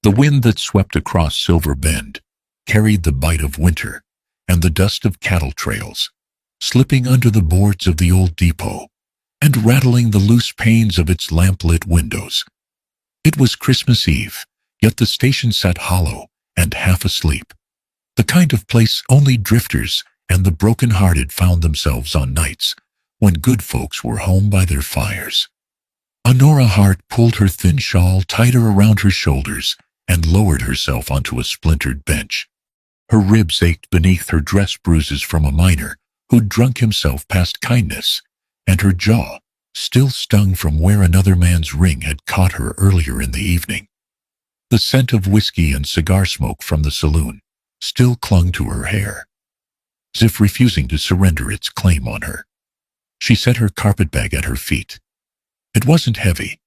The wind that swept across Silver Bend carried the bite of winter and the dust of cattle trails, slipping under the boards of the old depot and rattling the loose panes of its lamp-lit windows. It was Christmas Eve, yet the station sat hollow and half asleep, the kind of place only drifters and the broken-hearted found themselves on nights when good folks were home by their fires. Honora Hart pulled her thin shawl tighter around her shoulders and lowered herself onto a splintered bench. Her ribs ached beneath her dress bruises from a miner who'd drunk himself past kindness, and her jaw still stung from where another man's ring had caught her earlier in the evening. The scent of whiskey and cigar smoke from the saloon still clung to her hair, as if refusing to surrender its claim on her. She set her carpetbag at her feet. It wasn't heavy.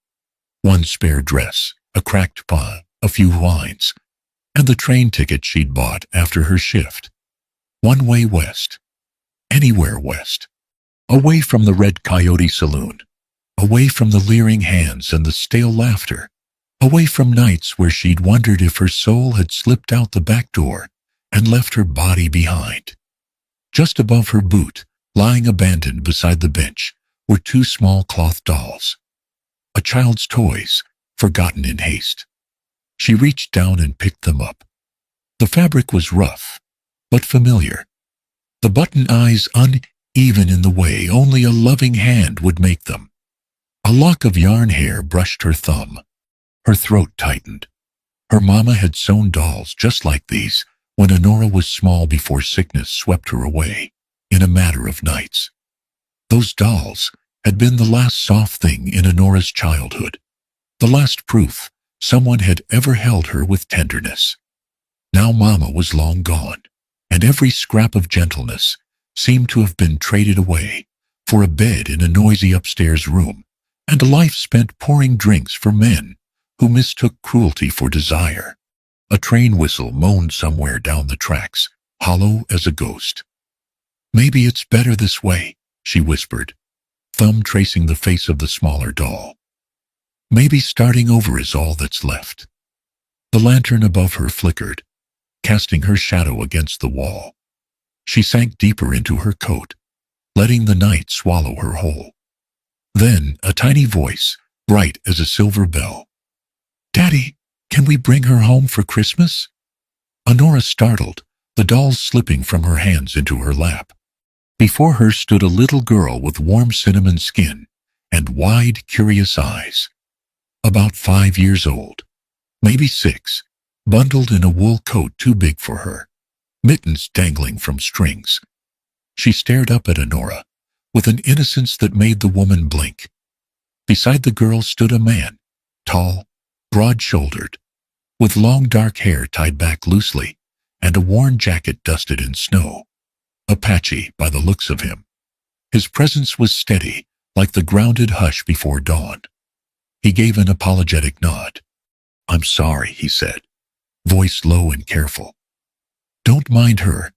One spare dress, a cracked pot, a few wines, and the train ticket she'd bought after her shift. One way west. Anywhere west. Away from the Red Coyote Saloon. Away from the leering hands and the stale laughter. Away from nights where she'd wondered if her soul had slipped out the back door and left her body behind. Just above her boot, lying abandoned beside the bench, were two small cloth dolls. A child's toys, forgotten in haste. She reached down and picked them up. The fabric was rough, but familiar. The button eyes uneven in the way only a loving hand would make them. A lock of yarn hair brushed her thumb. Her throat tightened. Her mama had sewn dolls just like these when Honora was small before sickness swept her away in a matter of nights. Those dolls had been the last soft thing in Honora's childhood, the last proof someone had ever held her with tenderness. Now Mama was long gone, and every scrap of gentleness seemed to have been traded away for a bed in a noisy upstairs room and a life spent pouring drinks for men who mistook cruelty for desire. A train whistle moaned somewhere down the tracks, hollow as a ghost. "Maybe it's better this way," she whispered, thumb tracing the face of the smaller doll. "Maybe starting over is all that's left." The lantern above her flickered, casting her shadow against the wall. She sank deeper into her coat, letting the night swallow her whole. Then a tiny voice, bright as a silver bell. "Daddy, can we bring her home for Christmas?" Honora startled, the dolls slipping from her hands into her lap. Before her stood a little girl with warm cinnamon skin and wide, curious eyes. About 5 years old, maybe 6, bundled in a wool coat too big for her, mittens dangling from strings. She stared up at Honora with an innocence that made the woman blink. Beside the girl stood a man, tall, broad-shouldered, with long dark hair tied back loosely and a worn jacket dusted in snow. Apache by the looks of him. His presence was steady, like the grounded hush before dawn. He gave an apologetic nod. "I'm sorry," he said, voice low and careful. "Don't mind her.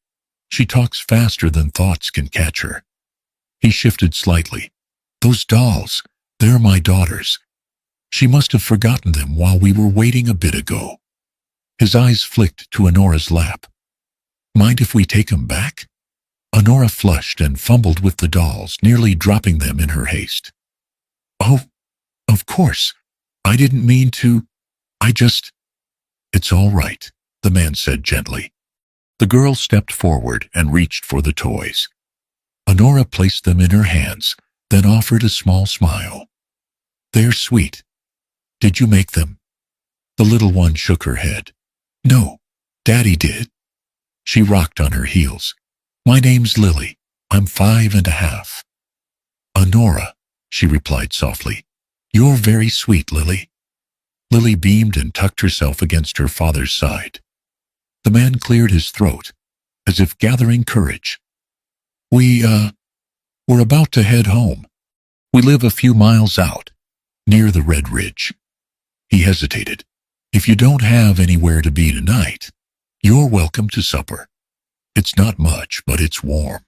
She talks faster than thoughts can catch her." He shifted slightly. "Those dolls, they're my daughters. She must have forgotten them while we were waiting a bit ago." His eyes flicked to Honora's lap. "Mind if we take 'em back?" Honora flushed and fumbled with the dolls, nearly dropping them in her haste. "Oh, of course. I didn't mean to. I just—" "It's all right," the man said gently. The girl stepped forward and reached for the toys. Honora placed them in her hands, then offered a small smile. "They're sweet. Did you make them?" The little one shook her head. "No, Daddy did." She rocked on her heels. "My name's Lily. I'm 5.5. "Honora," she replied softly. "You're very sweet, Lily." Lily beamed and tucked herself against her father's side. The man cleared his throat, as if gathering courage. We're about to head home. We live a few miles out, near the Red Ridge." He hesitated. "If you don't have anywhere to be tonight, you're welcome to supper. It's not much, but it's warm."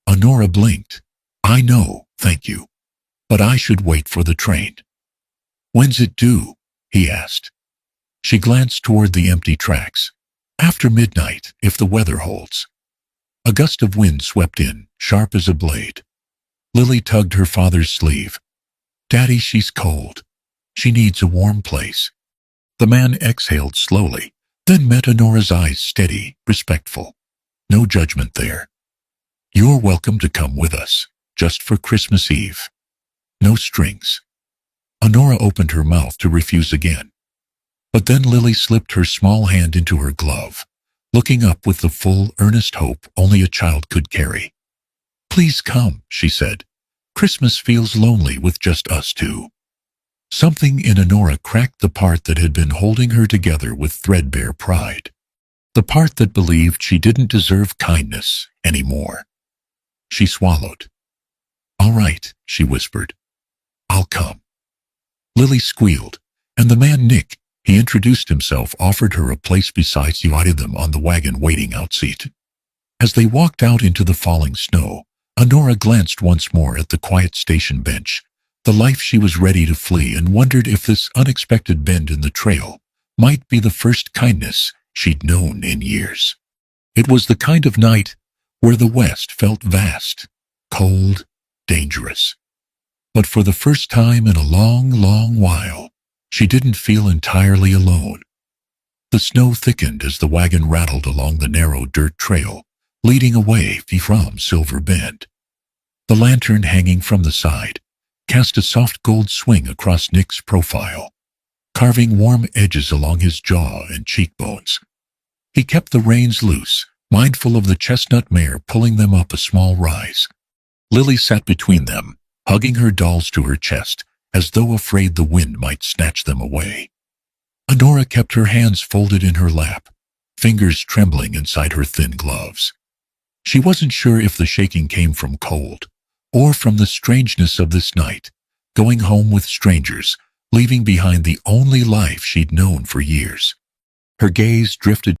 Honora blinked. "I know, thank you. But I should wait for the train." "When's it due?" he asked. She glanced toward the empty tracks. After midnight, if the weather holds. A gust of wind swept in, sharp as a blade. Lily tugged her father's sleeve. "Daddy, she's cold. She needs a warm place." The man exhaled slowly, then met Honora's eyes, steady, respectful. No judgment there. "You're welcome to come with us, just for Christmas Eve. No strings." Honora opened her mouth to refuse again. But then Lily slipped her small hand into her glove, looking up with the full, earnest hope only a child could carry. "Please come," she said. "Christmas feels lonely with just us two." Something in Honora cracked the part that had been holding her together with threadbare pride. The part that believed she didn't deserve kindness anymore. She swallowed. "All right," she whispered. "I'll come." Lily squealed, and the man Nick, he introduced himself, offered her a place beside them on the wagon waiting out seat. As they walked out into the falling snow, Honora glanced once more at the quiet station bench, the life she was ready to flee, and wondered if this unexpected bend in the trail might be the first kindness she'd known in years. It was the kind of night where the West felt vast, cold, dangerous. But for the first time in a long, long while, she didn't feel entirely alone. The snow thickened as the wagon rattled along the narrow dirt trail, leading away from Silver Bend. The lantern hanging from the side cast a soft gold swing across Nick's profile, carving warm edges along his jaw and cheekbones. He kept the reins loose, mindful of the chestnut mare pulling them up a small rise. Lily sat between them, hugging her dolls to her chest, as though afraid the wind might snatch them away. Honora kept her hands folded in her lap, fingers trembling inside her thin gloves. She wasn't sure if the shaking came from cold, or from the strangeness of this night, going home with strangers, leaving behind the only life she'd known for years. Her gaze drifted